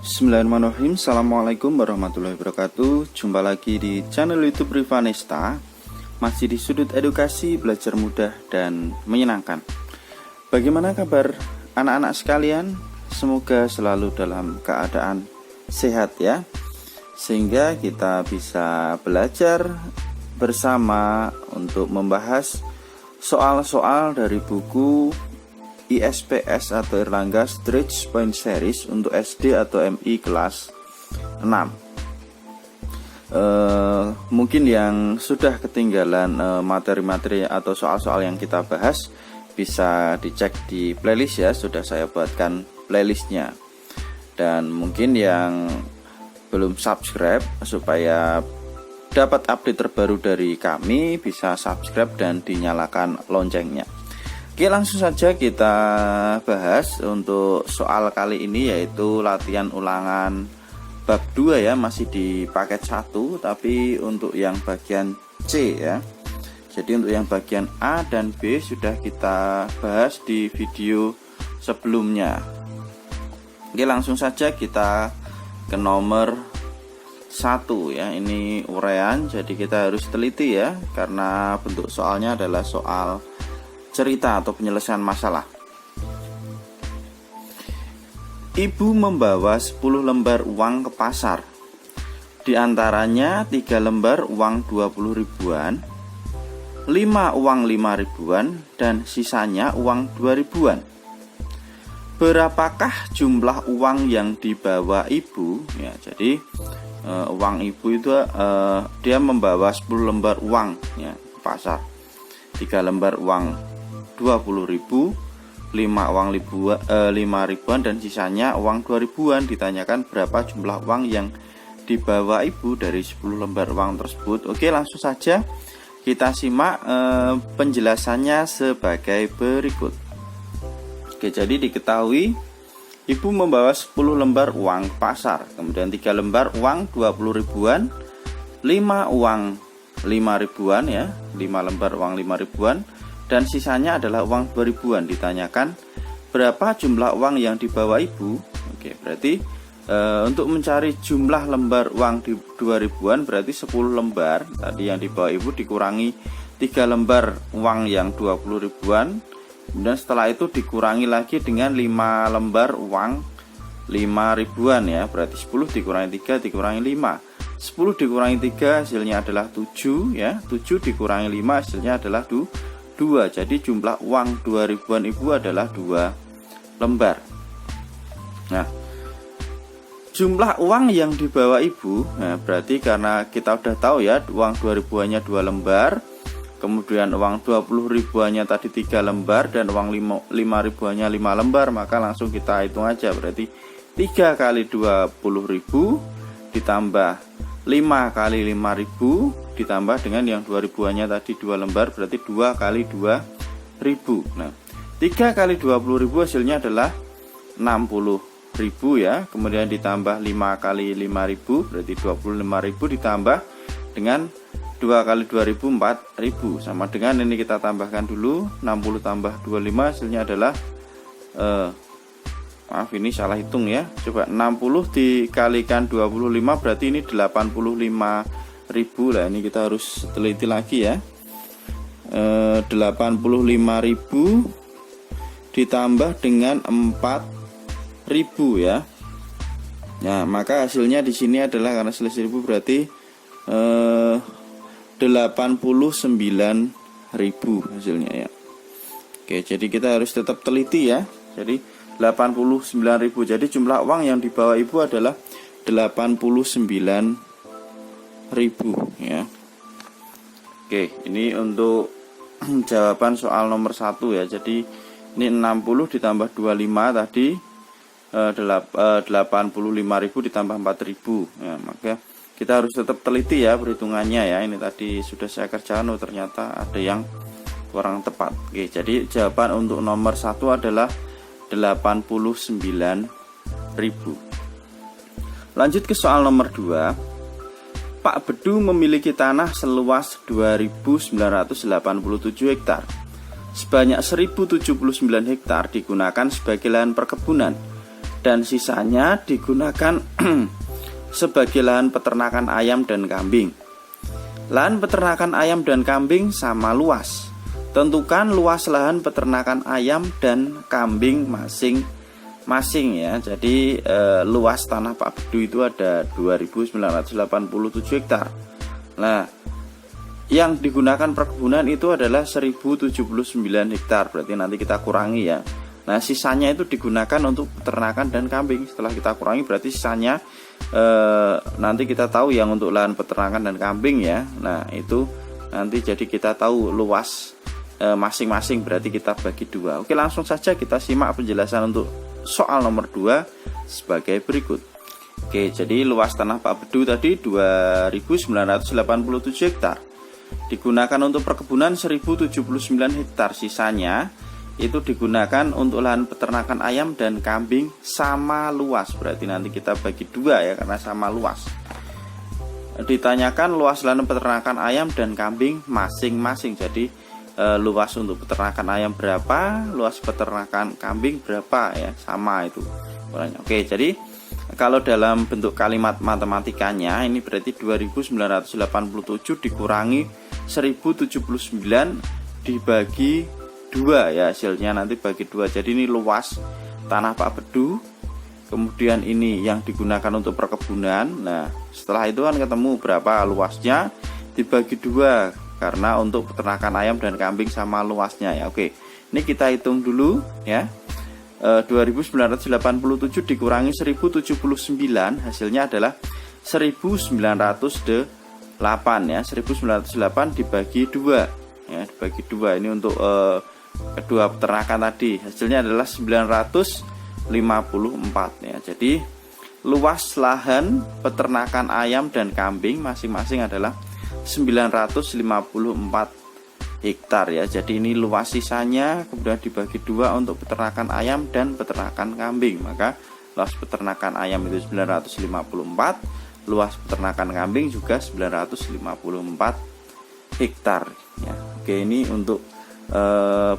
Bismillahirrahmanirrahim. Assalamualaikum warahmatullahi wabarakatuh. Jumpa lagi di channel YouTube Rivanesta. Masih di sudut edukasi, belajar mudah dan menyenangkan. Bagaimana kabar anak-anak sekalian? Semoga selalu dalam keadaan sehat ya, sehingga kita bisa belajar bersama untuk membahas soal-soal dari buku ISPS atau Erlangga Stretch Point Series untuk SD atau MI kelas 6. Mungkin yang sudah ketinggalan materi-materi atau soal-soal yang kita bahas bisa dicek di playlist ya, sudah saya buatkan playlistnya. Dan mungkin yang belum subscribe, supaya dapat update terbaru dari kami bisa subscribe dan dinyalakan loncengnya. Oke, langsung saja kita bahas untuk soal kali ini, yaitu latihan ulangan bab 2 ya, masih di paket 1, tapi untuk yang bagian C ya. Jadi untuk yang bagian A dan B sudah kita bahas di video sebelumnya. Oke, langsung saja kita ke nomor 1 ya. Ini uraian, jadi kita harus teliti ya, karena bentuk soalnya adalah soal cerita atau penyelesaian masalah. Ibu membawa 10 lembar uang ke pasar. Di antaranya 3 lembar uang 20 ribuan, 5 uang 5 ribuan, dan sisanya uang 2 ribuan. Berapakah jumlah uang yang dibawa ibu? Ya, jadi uang ibu itu dia membawa 10 lembar uang ya ke pasar. 3 lembar uang 20 ribu, 5 uang 5 ribuan, dan sisanya uang 2 ribuan. Ditanyakan berapa jumlah uang yang dibawa ibu dari 10 lembar uang tersebut. Oke, langsung saja kita simak penjelasannya sebagai berikut. Oke, jadi diketahui ibu membawa 10 lembar uang ke pasar, kemudian 3 lembar uang 20 ribuan, 5 uang 5 ribuan ya, 5 lembar uang 5 ribuan, dan sisanya adalah uang 2 ribuan. Ditanyakan berapa jumlah uang yang dibawa ibu. Oke, berarti untuk mencari jumlah lembar uang di 2 ribuan berarti 10 lembar tadi yang dibawa ibu dikurangi 3 lembar uang yang 20 ribuan. Kemudian setelah itu dikurangi lagi dengan 5 lembar uang 5 ribuan ya, berarti 10 dikurangi 3 dikurangi 5. 10 dikurangi 3 hasilnya adalah 7 ya, 7 dikurangi 5 hasilnya adalah 2. Jadi jumlah uang 2 ribuan ibu adalah 2 lembar. Nah, jumlah uang yang dibawa ibu, nah berarti karena kita udah tahu ya, uang 2 ribuannya 2 lembar, kemudian uang 20 ribuannya tadi 3 lembar, dan uang 5 ribuannya 5 lembar, maka langsung kita hitung aja. Berarti 3 kali 20 ribu ditambah 5 kali 5 ribu ditambah dengan yang 2 ribuannya tadi 2 lembar, berarti 2 kali 2 ribu. Nah, 3 kali 20 ribu hasilnya adalah 60 ribu ya, kemudian ditambah 5 kali 5 ribu berarti 25 ribu, ditambah dengan 2 kali 2 ribu 4 ribu, sama dengan ini kita tambahkan dulu, 60 tambah 25 hasilnya adalah maaf ini salah hitung ya, coba 60 dikalikan 25 berarti ini 85 ribu lah, ini kita harus teliti lagi ya. 85 ribu ditambah dengan 4 ribu ya. Nah, maka hasilnya di sini adalah, karena selisih ribu berarti 89 ribu hasilnya ya. Oke, jadi kita harus tetap teliti ya. Jadi 89 ribu. Jadi jumlah uang yang dibawa ibu adalah 89 ribu ya. Oke, ini untuk jawaban soal nomor 1 ya. Jadi ini 60 ditambah 25 tadi 85 ribu ditambah 4 ribu ya, maka kita harus tetap teliti ya perhitungannya ya. Ini tadi sudah saya kerjakan, ternyata ada yang kurang tepat. Oke, jadi jawaban untuk nomor 1 adalah 89 ribu. Lanjut ke soal nomor 2. Pak Bedu memiliki tanah seluas 2.987 hektar. Sebanyak 1.079 hektar digunakan sebagai lahan perkebunan dan sisanya digunakan sebagai lahan peternakan ayam dan kambing. Lahan peternakan ayam dan kambing sama luas. Tentukan luas lahan peternakan ayam dan kambing masing-masing ya. Jadi luas tanah Pak Bedu itu ada 2.987 hektar. Nah, yang digunakan perkebunan itu adalah 1079 hektar. Berarti nanti kita kurangi ya. Nah, sisanya itu digunakan untuk peternakan dan kambing. Setelah kita kurangi berarti sisanya nanti kita tahu yang untuk lahan peternakan dan kambing ya. Nah, itu nanti jadi kita tahu luas masing-masing, berarti kita bagi dua. Oke, langsung saja kita simak penjelasan untuk soal nomor 2 sebagai berikut. Oke, jadi luas tanah Pak Bedu tadi 2.987 hektar. Digunakan untuk perkebunan 1079 hektar, sisanya itu digunakan untuk lahan peternakan ayam dan kambing sama luas. Berarti nanti kita bagi dua ya, karena sama luas. Ditanyakan luas lahan peternakan ayam dan kambing masing-masing. Jadi luas untuk peternakan ayam berapa, luas peternakan kambing berapa ya, sama itu. Oke, jadi kalau dalam bentuk kalimat matematikanya ini berarti 2.987 dikurangi 1079 dibagi 2 ya, hasilnya nanti bagi 2. Jadi ini luas tanah Pak Bedu, kemudian ini yang digunakan untuk perkebunan. Nah, setelah itu kan ketemu berapa luasnya, dibagi 2 karena untuk peternakan ayam dan kambing sama luasnya ya. Oke, ini kita hitung dulu ya. 2.987 dikurangi 1079 hasilnya adalah 1908 ya. 1908 dibagi 2 ya, dibagi 2. Ini untuk kedua peternakan tadi hasilnya adalah 954 ya. Jadi luas lahan peternakan ayam dan kambing masing-masing adalah 954 hektar ya. Jadi ini luas sisanya kemudian dibagi 2 untuk peternakan ayam dan peternakan kambing. Maka luas peternakan ayam itu 954, luas peternakan kambing juga 954 hektar ya. Oke, ini untuk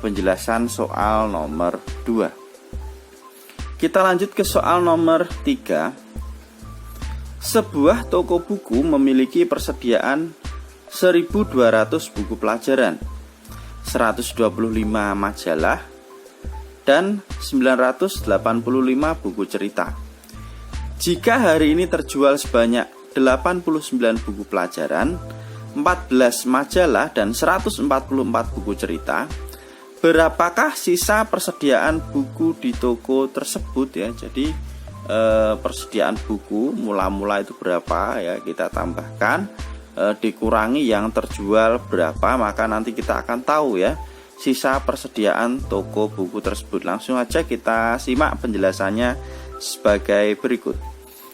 penjelasan soal nomor 2. Kita lanjut ke soal nomor 3. Sebuah toko buku memiliki persediaan 1.200 buku pelajaran, 125 majalah, dan 985 buku cerita. Jika hari ini terjual sebanyak 89 buku pelajaran, 14 majalah, dan 144 buku cerita, berapakah sisa persediaan buku di toko tersebut ya? Jadi persediaan buku mula-mula itu berapa ya, kita tambahkan dikurangi yang terjual berapa, maka nanti kita akan tahu ya sisa persediaan toko buku tersebut. Langsung aja kita simak penjelasannya sebagai berikut.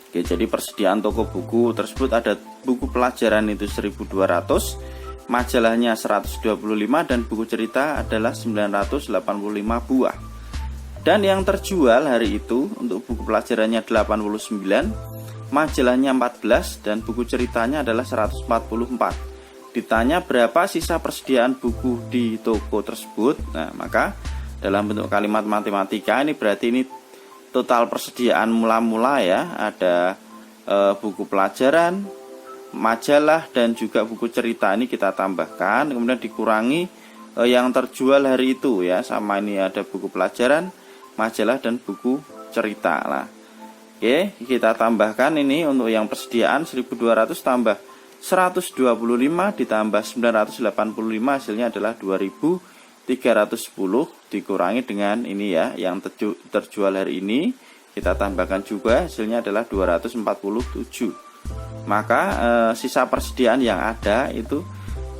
Oke, jadi persediaan toko buku tersebut ada buku pelajaran itu 1.200, majalahnya 125, dan buku cerita adalah 985 buah. Dan yang terjual hari itu untuk buku pelajarannya 89, majalahnya 14, dan buku ceritanya adalah 144. Ditanya berapa sisa persediaan buku di toko tersebut. Nah, maka dalam bentuk kalimat matematika ini berarti ini total persediaan mula-mula ya. Ada buku pelajaran, majalah, dan juga buku cerita. Ini kita tambahkan, kemudian dikurangi yang terjual hari itu ya. Sama ini ada buku pelajaran, majalah, dan buku cerita. Nah, oke, kita tambahkan ini untuk yang persediaan 1.200 tambah 125 ditambah 985 hasilnya adalah 2.310 dikurangi dengan ini ya, yang terjual hari ini kita tambahkan juga hasilnya adalah 247. Maka sisa persediaan yang ada itu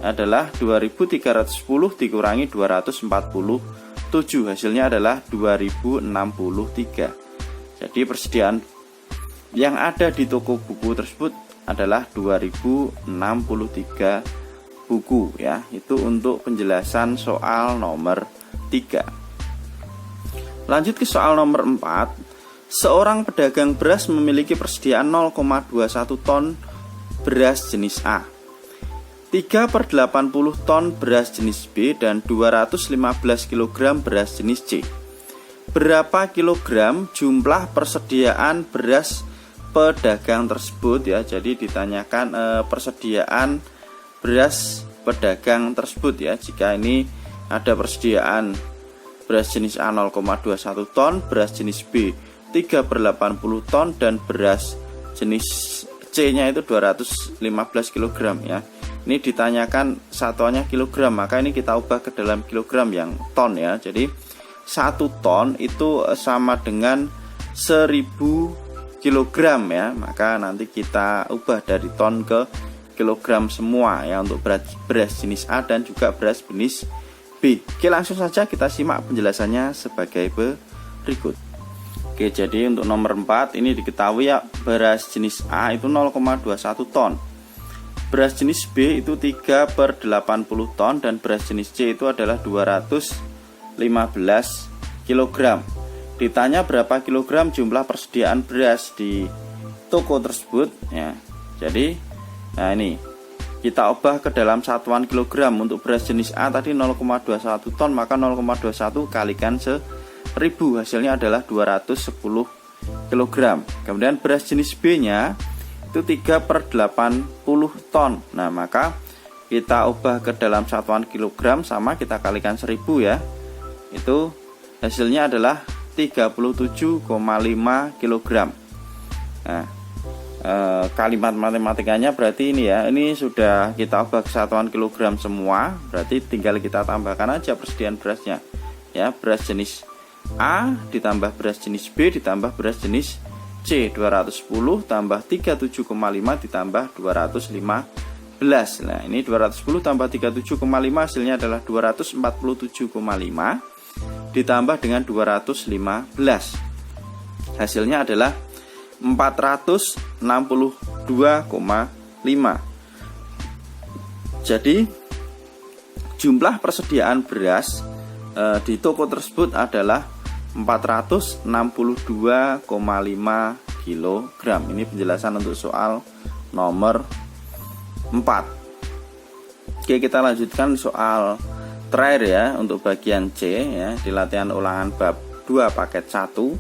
adalah 2.310 dikurangi 247 hasilnya adalah 2.063. Jadi persediaan yang ada di toko buku tersebut adalah 2063 buku ya. Itu untuk penjelasan soal nomor 3. Lanjut ke soal nomor 4. Seorang pedagang beras memiliki persediaan 0,21 ton beras jenis A, 3/80 ton beras jenis B, dan 215 kg beras jenis C. berapa kilogram jumlah persediaan beras pedagang tersebut ya. Jadi ditanyakan persediaan beras pedagang tersebut ya. Jika ini ada persediaan beras jenis A 0,21 ton, beras jenis B 3/80 ton, dan beras jenis C nya itu 215 kg ya. Ini ditanyakan satuannya kilogram, maka ini kita ubah ke dalam kilogram yang ton ya. Jadi 1 ton itu sama dengan 1000 kilogram ya. Maka nanti kita ubah dari ton ke kilogram semua ya untuk beras jenis A dan juga beras jenis B. Oke, langsung saja kita simak penjelasannya sebagai berikut. Oke, jadi untuk nomor 4 ini diketahui ya, beras jenis A itu 0,21 ton. Beras jenis B itu 3/80 ton dan beras jenis C itu adalah 215 kg. Ditanya berapa kilogram jumlah persediaan beras di toko tersebut ya. Jadi nah ini kita ubah ke dalam satuan kilogram. Untuk beras jenis A tadi 0,21 ton, maka 0,21 kalikan 1000, hasilnya adalah 210 kg. Kemudian beras jenis B nya itu 3/80 ton. Nah, maka kita ubah ke dalam satuan kilogram, sama kita kalikan 1000 ya. Itu hasilnya adalah 37,5 kg. Nah, kalimat matematikanya berarti ini ya, ini sudah kita ubah ke satuan kilogram semua, berarti tinggal kita tambahkan aja persediaan berasnya ya. Beras jenis A ditambah beras jenis B ditambah beras jenis C, 210 tambah 37,5 ditambah 215. Nah, ini 210 tambah 37,5 hasilnya adalah 247,5 ditambah dengan 215. Hasilnya adalah 462,5. Jadi jumlah persediaan beras di toko tersebut adalah 462,5 kg. Ini penjelasan untuk soal nomor 4. Oke, kita lanjutkan soal terakhir ya untuk bagian C ya, di latihan ulangan bab 2 paket 1.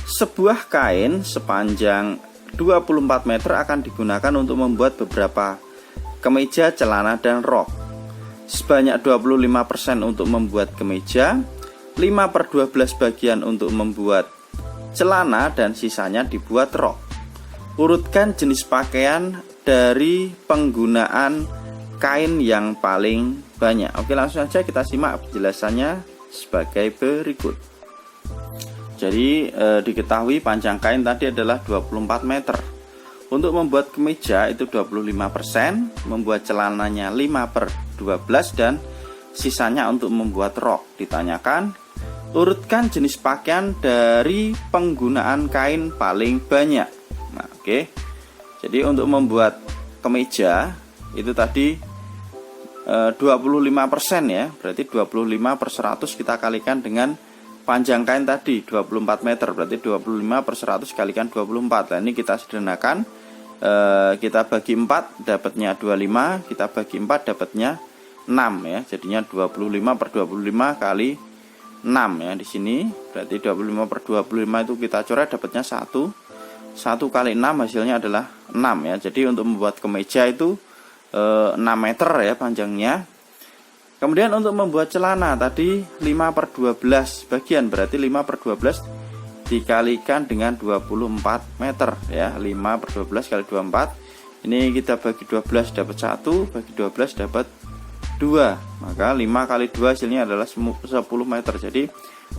Sebuah kain sepanjang 24 meter akan digunakan untuk membuat beberapa kemeja, celana, dan rok. Sebanyak 25% untuk membuat kemeja, 5/12 bagian untuk membuat celana, dan sisanya dibuat rok. Urutkan jenis pakaian dari penggunaan kain yang paling banyak. Oke, langsung saja kita simak penjelasannya sebagai berikut. Jadi diketahui panjang kain tadi adalah 24 meter. Untuk membuat kemeja itu 25%, membuat celananya 5/12, dan sisanya untuk membuat rok. Ditanyakan urutkan jenis pakaian dari penggunaan kain paling banyak. Nah, oke. Jadi untuk membuat kemeja itu tadi 25% ya. Berarti 25/100 kita kalikan dengan panjang kain tadi 24 meter. Berarti 25/100 kalikan 24. Nah, ini kita sederhanakan. Kita bagi 4 dapatnya 25, kita bagi 4 dapatnya 6 ya. Jadinya 25/25 kali 6 ya di sini. Berarti 25/25 itu kita coret dapatnya 1. 1 kali 6 hasilnya adalah 6 ya. Jadi untuk membuat kemeja itu 6 meter ya panjangnya. Kemudian untuk membuat celana tadi 5/12 bagian, berarti 5/12 dikalikan dengan 24 meter ya. 5/12 kali 24. Ini kita bagi 12 dapat 1, bagi 12 dapat 2. Maka 5 kali 2 hasilnya adalah 10 meter. Jadi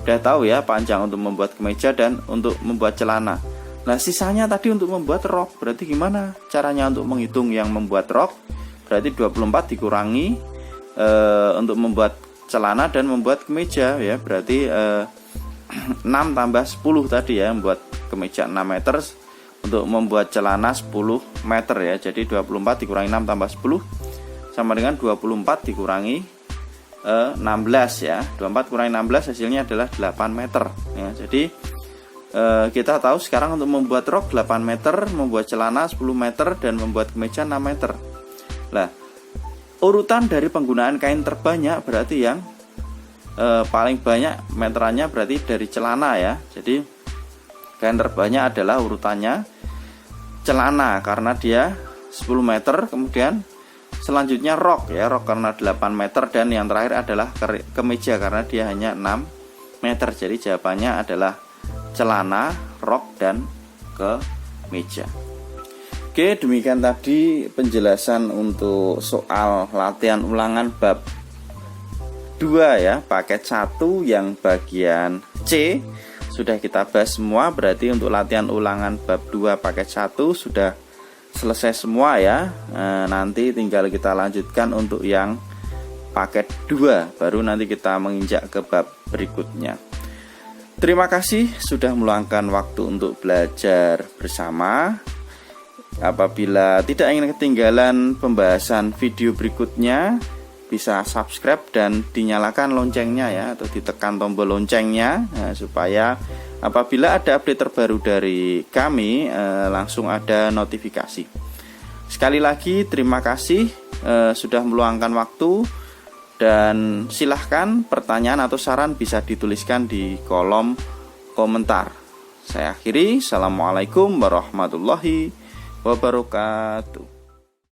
udah tahu ya panjang untuk membuat kemeja dan untuk membuat celana. Nah, sisanya tadi untuk membuat rok. Berarti gimana caranya untuk menghitung yang membuat rok? Berarti 24 dikurangi untuk membuat celana dan membuat kemeja ya. Berarti 6 tambah 10 tadi ya, membuat kemeja 6 meter, untuk membuat celana 10 meter ya. Jadi 24 dikurangi 6 tambah 10 sama dengan 24 dikurangi 16 ya. 24 kurangi 16 hasilnya adalah 8 meter ya. Jadi kita tahu sekarang untuk membuat rok 8 meter, membuat celana 10 meter, dan membuat kemeja 6 meter. Nah, urutan dari penggunaan kain terbanyak berarti yang paling banyak meterannya berarti dari celana ya. Jadi kain terbanyak adalah urutannya celana karena dia 10 meter, kemudian selanjutnya rok ya, rok karena 8 meter, dan yang terakhir adalah kemeja karena dia hanya 6 meter. Jadi jawabannya adalah celana, rok, dan kemeja. Oke, demikian tadi penjelasan untuk soal latihan ulangan bab 2 ya, paket 1 yang bagian C sudah kita bahas semua. Berarti untuk latihan ulangan bab 2 paket 1 sudah selesai semua ya. Nanti tinggal kita lanjutkan untuk yang paket 2, baru nanti kita menginjak ke bab berikutnya. Terima kasih sudah meluangkan waktu untuk belajar bersama. Apabila tidak ingin ketinggalan pembahasan video berikutnya, bisa subscribe dan dinyalakan loncengnya ya, atau ditekan tombol loncengnya supaya apabila ada update terbaru dari kami langsung ada notifikasi. Sekali lagi terima kasih sudah meluangkan waktu, dan silahkan pertanyaan atau saran bisa dituliskan di kolom komentar. Saya akhiri, assalamualaikum warahmatullahi wabarakatuh.